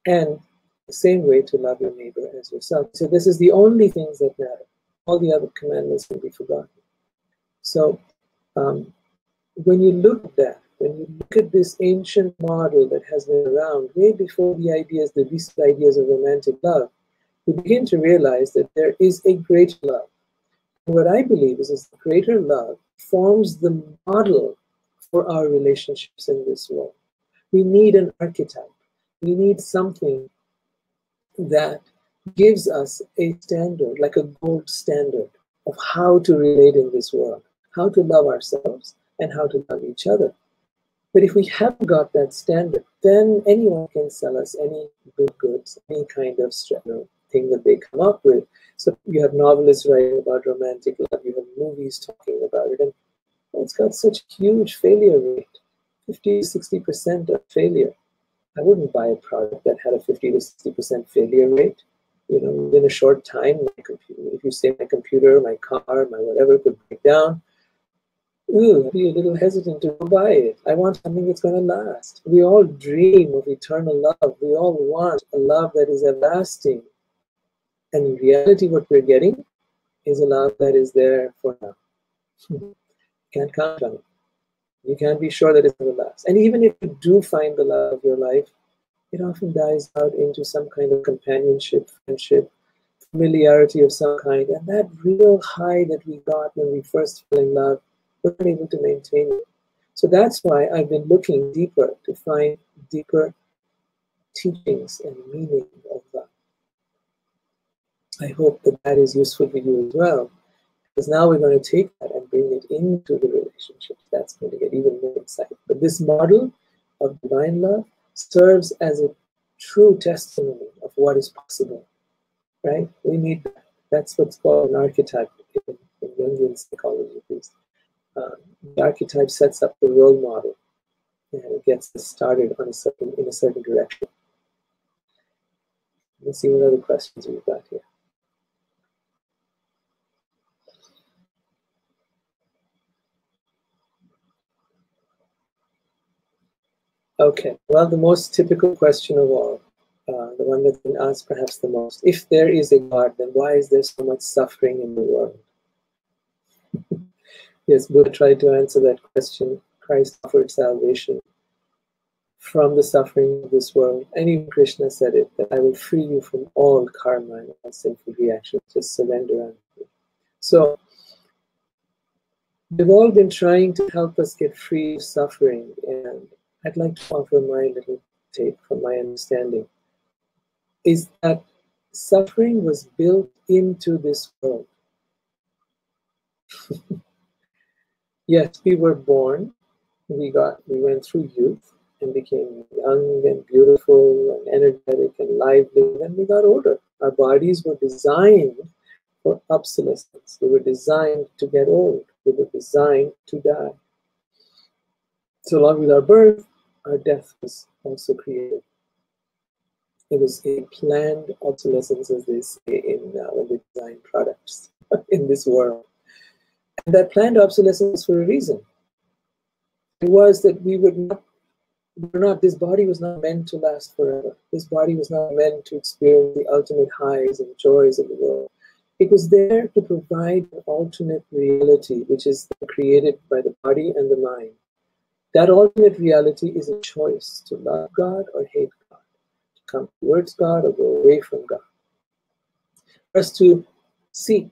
and the same way to love your neighbor as yourself. So this is the only things that matter. All the other commandments can be forgotten. So when you look at that, when you look at this ancient model that has been around way before the recent ideas of romantic love, you begin to realize that there is a great love. And what I believe is the greater love forms the model for our relationships in this world. We need an archetype. We need something that gives us a standard, like a gold standard of how to relate in this world, how to love ourselves, and how to love each other. But if we haven't got that standard, then anyone can sell us any goods, any kind of thing that they come up with. So you have novelists writing about romantic love, you have movies talking about it, and it's got such a huge failure rate, 50 to 60% of failure. I wouldn't buy a product that had a 50 to 60% failure rate. You know, within a short time, my computer, if you say my computer, my car, my whatever could break down, I'd be a little hesitant to buy it. I want something that's going to last. We all dream of eternal love. We all want a love that is everlasting. And in reality, what we're getting is a love that is there for now. You can't count on it. You can't be sure that it's going to last. And even if you do find the love of your life, it often dies out into some kind of companionship, friendship, familiarity of some kind. And that real high that we got when we first fell in love, we're not able to maintain it. So that's why I've been looking deeper to find deeper teachings and meaning of love. I hope that that is useful for you as well, because now we're going to take that and bring it into the relationship. That's going to get even more exciting. But this model of divine love serves as a true testimony of what is possible, right? We need that. That's what's called an archetype in Jungian psychology, please. The archetype sets up the role model, and it gets us started on in a certain direction. Let's see what other questions we've got here. Okay, well, the most typical question of all, the one that's been asked perhaps the most, if there is a God, then why is there so much suffering in the world? Yes, Buddha tried to answer that question. Christ offered salvation from the suffering of this world. And even Krishna said it, that I will free you from all karma and all sinful reactions. Just surrender unto me. So, they've all been trying to help us get free of suffering, and I'd like to offer my little take from my understanding, is that suffering was built into this world. Yes, we were born, we went through youth and became young and beautiful and energetic and lively, and then we got older. Our bodies were designed for obsolescence. They were designed to get old. They were designed to die. So along with our birth, our death was also created. It was a planned obsolescence, as they say when they design products in this world. And that planned obsolescence was for a reason. It was that this body was not meant to last forever. This body was not meant to experience the ultimate highs and joys of the world. It was there to provide an alternate reality, which is created by the body and the mind. That alternate reality is a choice to love God or hate God, to come towards God or go away from God. For us to seek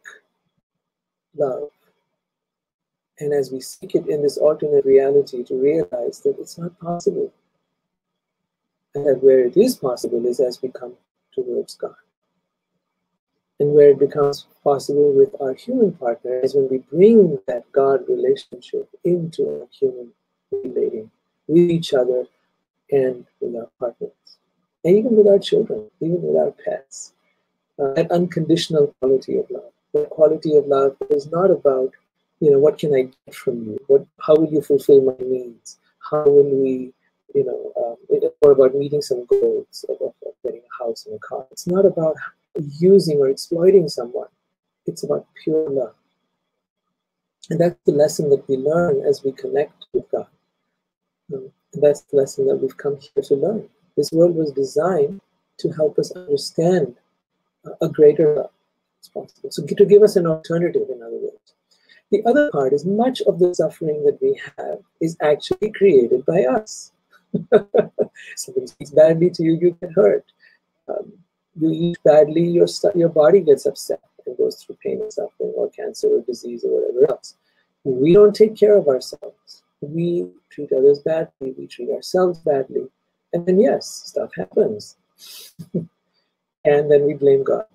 love And as we seek it in this alternate reality, to realize that it's not possible. And that where it is possible is as we come towards God. And where it becomes possible with our human partner is when we bring that God relationship into our human relating with each other and with our partners. And even with our children, even with our pets. That unconditional quality of love. The quality of love is not about, what can I get from you? How will you fulfill my needs? How will we, or about meeting some goals of getting a house and a car. It's not about using or exploiting someone. It's about pure love. And that's the lesson that we learn as we connect with God. And that's the lesson that we've come here to learn. This world was designed to help us understand a greater love as possible. So to give us an alternative, in other words. The other part is much of the suffering that we have is actually created by us. Somebody speaks badly to you, you get hurt. You eat badly, your body gets upset and goes through pain and suffering, or cancer or disease or whatever else. We don't take care of ourselves. We treat others badly, we treat ourselves badly, and then yes, stuff happens. And then we blame God.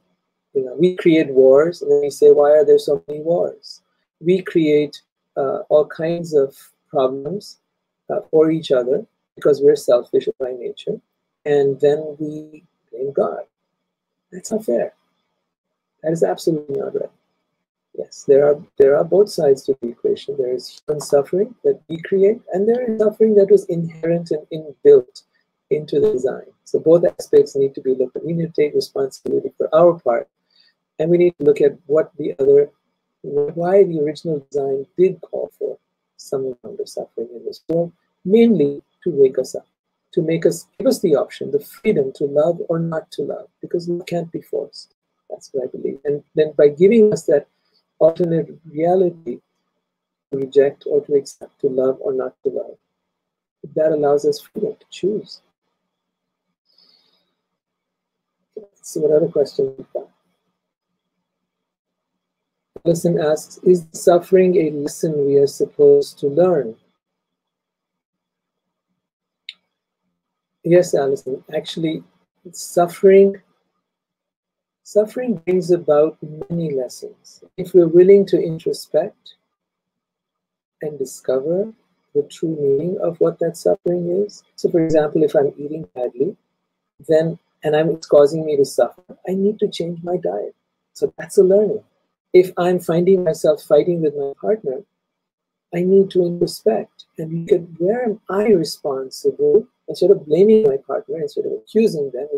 We create wars, and then we say, why are there so many wars? We create all kinds of problems for each other because we're selfish by nature, and then we blame God. That's not fair. That is absolutely not right. Yes, there are both sides to the equation. There is human suffering that we create, and there is suffering that was inherent and inbuilt into the design. So both aspects need to be looked at. We need to take responsibility for our part, and we need to look at why the original design did call for some amount of suffering in this world, mainly to wake us up, to give us the option, the freedom to love or not to love, because love can't be forced. That's what I believe. And then by giving us that alternate reality to reject or to accept, to love or not to love, that allows us freedom to choose. Let's see what other questions we've got. Alison asks, is suffering a lesson we are supposed to learn? Yes, Alison. Actually, suffering brings about many lessons. If we're willing to introspect and discover the true meaning of what that suffering is. So, for example, if I'm eating badly, and it's causing me to suffer, I need to change my diet. So that's a learning. If I'm finding myself fighting with my partner, I need to introspect and look at where am I responsible, instead of blaming my partner, instead of accusing them,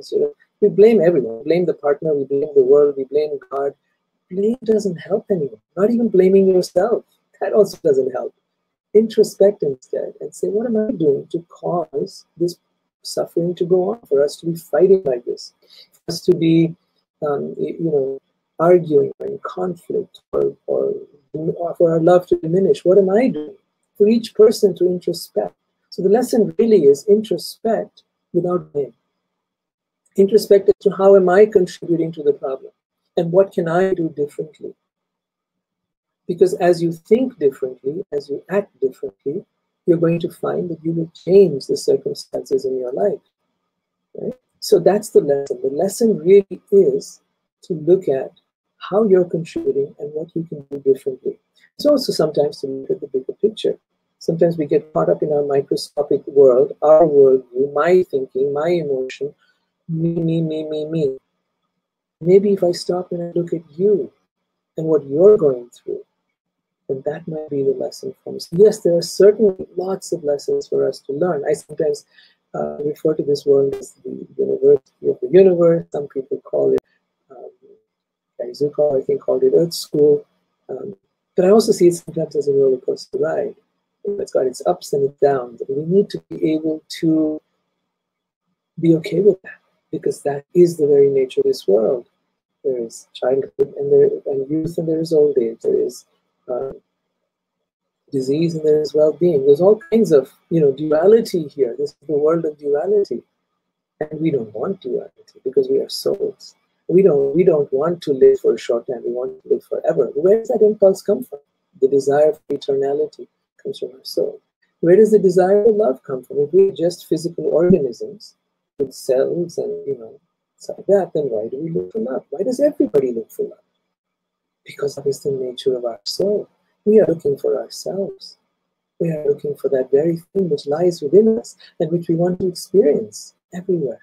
we blame everyone. We blame the partner, we blame the world, we blame God. Blame doesn't help anyone. Not even blaming yourself. That also doesn't help. Introspect instead and say, what am I doing to cause this suffering to go on, for us to be fighting like this, for us to be, arguing or in conflict, or for our love to diminish? What am I doing? For each person to introspect. So the lesson really is introspect without blame. Introspect as to how am I contributing to the problem, and what can I do differently? Because as you think differently, as you act differently, you're going to find that you will change the circumstances in your life. Right? So that's the lesson. The lesson really is to look at how you're contributing and what you can do differently. It's also sometimes to look at the bigger picture. Sometimes we get caught up in our microscopic world, our worldview, my thinking, my emotion, me. Maybe if I stop and I look at you and what you're going through, then that might be the lesson from us. Yes, there are certainly lots of lessons for us to learn. I sometimes refer to this world as the university of the universe. Some people call it, Zuko, I think, called it Earth School. But I also see it sometimes as a roller coaster ride. It's got its ups and its downs. And we need to be able to be okay with that, because that is the very nature of this world. There is childhood and youth, and there is old age. There is disease, and there is well-being. There's all kinds of duality here. This is the world of duality, and we don't want duality because we are souls. We don't want to live for a short time. We want to live forever. Where does that impulse come from? The desire for eternality comes from our soul. Where does the desire for love come from? If we're just physical organisms with cells and, stuff like that, then why do we look for love? Why does everybody look for love? Because that is the nature of our soul. We are looking for ourselves. We are looking for that very thing which lies within us and which we want to experience everywhere.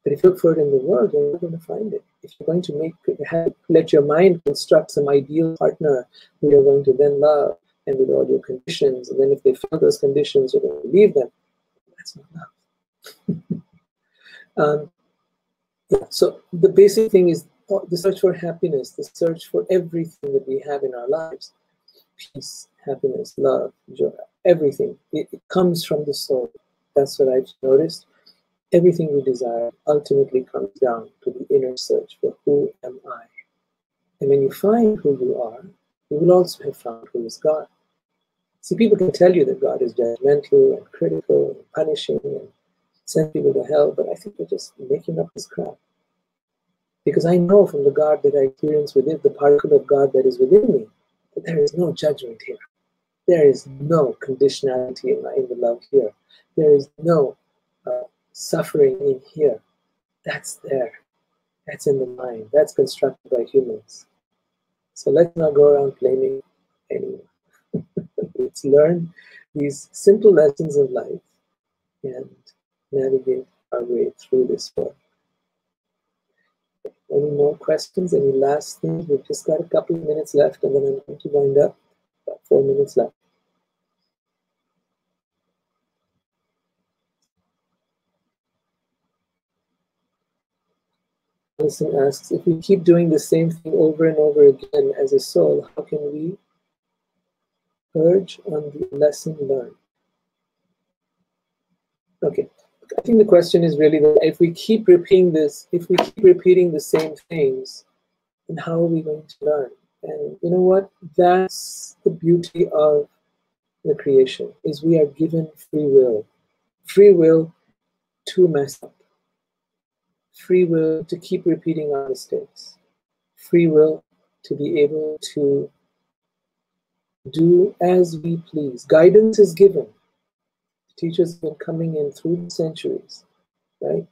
But if you look for it in the world, you're not going to find it. If you're going to let your mind construct some ideal partner who you're going to then love, and with all your conditions, and then if they fail those conditions, you're going to leave them, that's not love. So the basic thing is the search for happiness, the search for everything that we have in our lives. Peace, happiness, love, joy, everything. It comes from the soul. That's what I've noticed. Everything we desire ultimately comes down to the inner search for who am I. And when you find who you are, you will also have found who is God. See, people can tell you that God is judgmental and critical and punishing and send people to hell, but I think they're just making up this crap. Because I know from the God that I experience within, the particle of God that is within me, that there is no judgment here. There is no conditionality in the love here. There is no suffering in here. That's there. That's in the mind. That's constructed by humans. So let's not go around blaming anyone. Let's learn these simple lessons of life and navigate our way through this world. Any more questions? Any last things? We've just got a couple of minutes left and then I'm going to wind up. About 4 minutes left. Alison asks, if we keep doing the same thing over and over again as a soul, how can we urge on the lesson learned? Okay, I think the question is really that if we keep repeating this, if we keep repeating the same things, then how are we going to learn? And you know what? That's the beauty of the creation, is we are given free will. Free will to mess up. Free will to keep repeating our mistakes. Free will to be able to do as we please. Guidance is given. Teachers have been coming in through the centuries, right?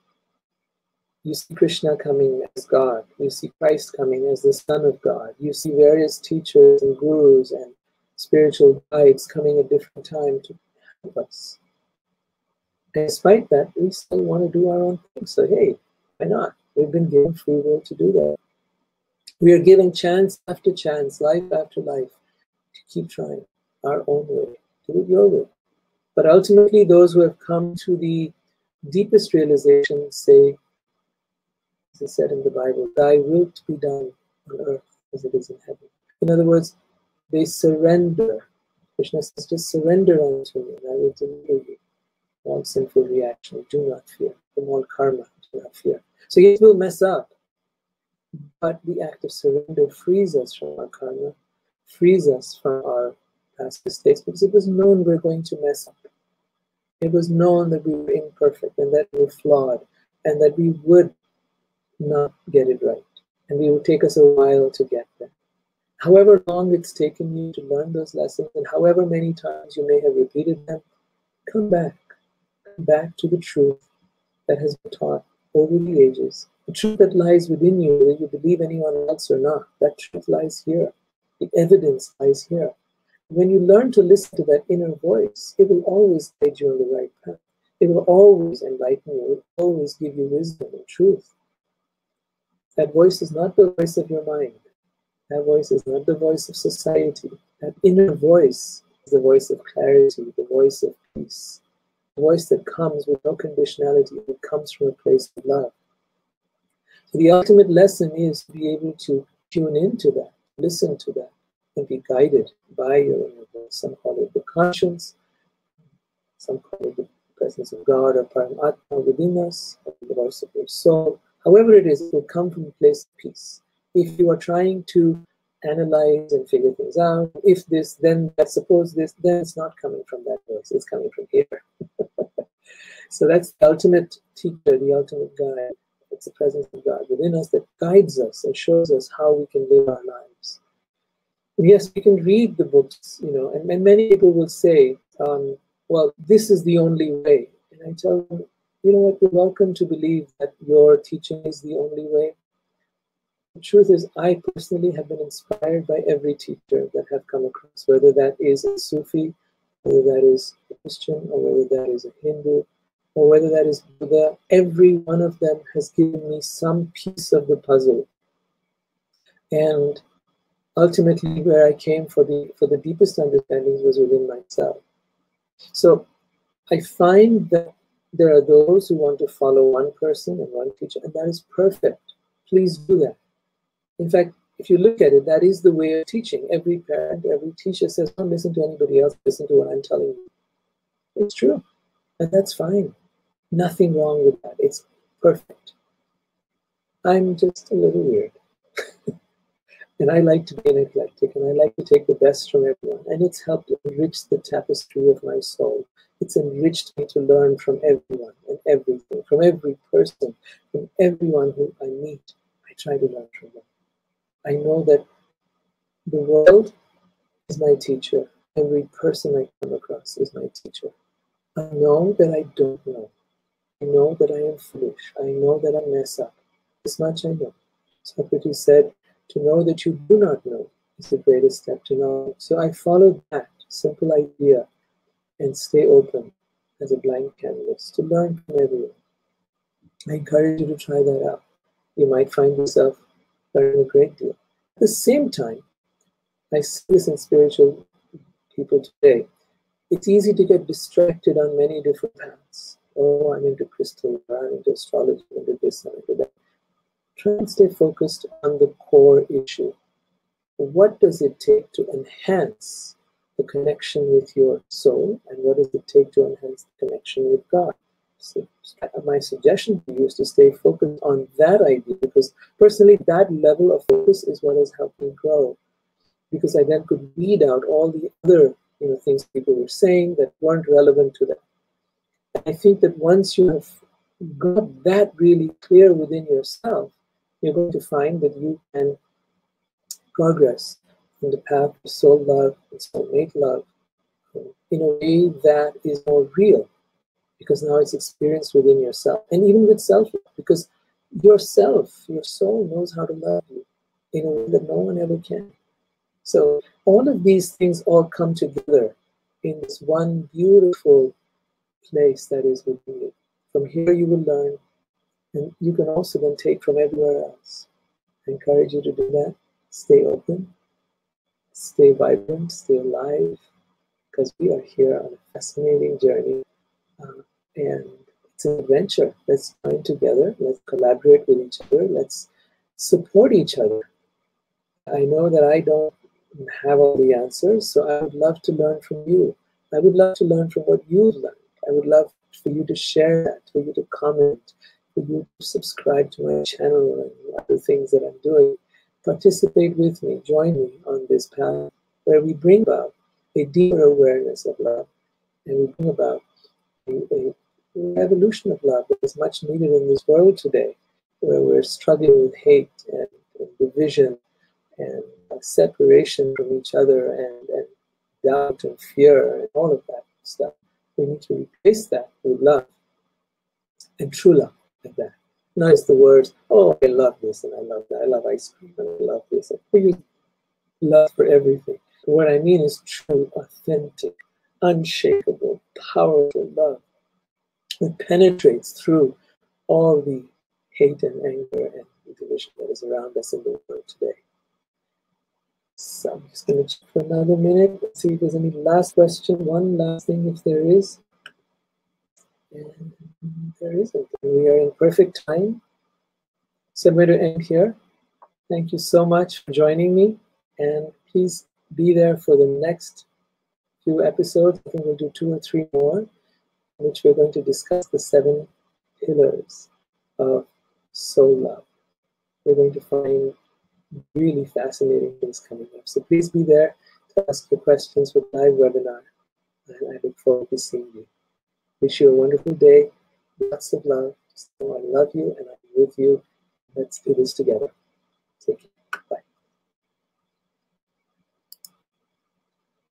You see Krishna coming as God. You see Christ coming as the Son of God. You see various teachers and gurus and spiritual guides coming at different times to help us. And despite that, we still want to do our own thing. So hey, why not? We've been given free will to do that. We are given chance after chance, life after life, to keep trying our own way. Do it your way. But ultimately, those who have come to the deepest realization say, as it said in the Bible, thy will to be done on earth as it is in heaven. In other words, they surrender. Krishna says, just surrender unto me, and I will deliver you from all sinful reaction. Do not fear. From all karma, do not fear. So yes, we'll mess up, but the act of surrender frees us from our karma, frees us from our past mistakes, because it was known we're going to mess up. It was known that we were imperfect and that we were flawed and that we would not get it right. And it would take us a while to get there. However long it's taken you to learn those lessons and however many times you may have repeated them, come back. Come back to the truth that has been taught over the ages. The truth that lies within you, whether you believe anyone else or not, that truth lies here. The evidence lies here. When you learn to listen to that inner voice, it will always guide you on the right path. It will always enlighten you. It will always give you wisdom and truth. That voice is not the voice of your mind. That voice is not the voice of society. That inner voice is the voice of clarity, the voice of peace, the voice that comes with no conditionality. It comes from a place of love. So the ultimate lesson is to be able to tune into that, listen to that, and be guided by your inner voice. Some call it the conscience, some call it the presence of God or Paramatma within us, or the voice of your soul. However it is, it will come from a place of peace. If you are trying to analyze and figure things out, if this, then that, suppose this, then it's not coming from that voice, it's coming from here. So that's the ultimate teacher, the ultimate guide. It's the presence of God within us that guides us and shows us how we can live our lives. Yes, we can read the books, and many people will say, well, this is the only way. And I tell them, you know what, you're welcome to believe that your teaching is the only way. The truth is, I personally have been inspired by every teacher that have come across, whether that is a Sufi, whether that is a Christian, or whether that is a Hindu, or whether that is Buddha. Every one of them has given me some piece of the puzzle. And ultimately, where I came for the deepest understandings was within myself. So I find that there are those who want to follow one person and one teacher, and that is perfect. Please do that. In fact, if you look at it, that is the way of teaching. Every parent, every teacher says, don't listen to anybody else, listen to what I'm telling you. It's true, and that's fine. Nothing wrong with that. It's perfect. I'm just a little weird. And I like to be an eclectic, and I like to take the best from everyone. And it's helped enrich the tapestry of my soul. It's enriched me to learn from everyone and everything, from every person, from everyone who I meet. I try to learn from them. I know that the world is my teacher. Every person I come across is my teacher. I know that I don't know. I know that I am foolish. I know that I mess up. This much I know. Socrates said, to know that you do not know is the greatest step to knowledge. So I followed that simple idea and stay open as a blank canvas to learn from everyone. I encourage you to try that out. You might find yourself learning a great deal. At the same time, I see this in spiritual people today. It's easy to get distracted on many different paths. Oh, I'm into crystal, I'm into astrology, I'm into this, I'm into that. Try and stay focused on the core issue. What does it take to enhance the connection with your soul, and what does it take to enhance the connection with God? So my suggestion to you is to stay focused on that idea, because personally that level of focus is what has helped me grow, because I then could weed out all the other things people were saying that weren't relevant to them. And I think that once you have got that really clear within yourself, you're going to find that you can progress in the path of soul love and soulmate love in a way that is more real, because now it's experienced within yourself, and even with self-love, because yourself, your soul knows how to love you in a way that no one ever can. So all of these things all come together in this one beautiful place that is within you. From here you will learn, and you can also then take from everywhere else. I encourage you to do that. Stay open, stay vibrant, stay alive, because we are here on a fascinating journey, and it's an adventure. Let's join together, let's collaborate with each other, let's support each other. I know that I don't have all the answers, so I would love to learn from you. I would love to learn from what you've learned. I would love for you to share that, for you to comment, for you to subscribe to my channel and other things that I'm doing. Participate with me, join me on this path where we bring about a deeper awareness of love, and we bring about a revolution of love that is much needed in this world today, where we're struggling with hate and division and separation from each other and doubt and fear and all of that stuff. We need to replace that with love, and true love like that. Not just the words, oh, I love this and I love that. I love ice cream and I love this. We use love for everything. But what I mean is true, authentic, unshakable, powerful love that penetrates through all the hate and anger and division that is around us in the world today. So I'm just going to check for another minute. Let's see if there's any last question. One last thing, if there is. And there isn't. We are in perfect time. So I'm going to end here. Thank you so much for joining me. And please be there for the next few episodes. I think we'll do 2 or 3 more, in which we're going to discuss the 7 pillars of soul love. We're going to find really fascinating things coming up. So please be there to ask your questions for the live webinar. And I look forward to seeing you. Wish you a wonderful day. Lots of love. So I love you and I'm with you. Let's do this together. Take care.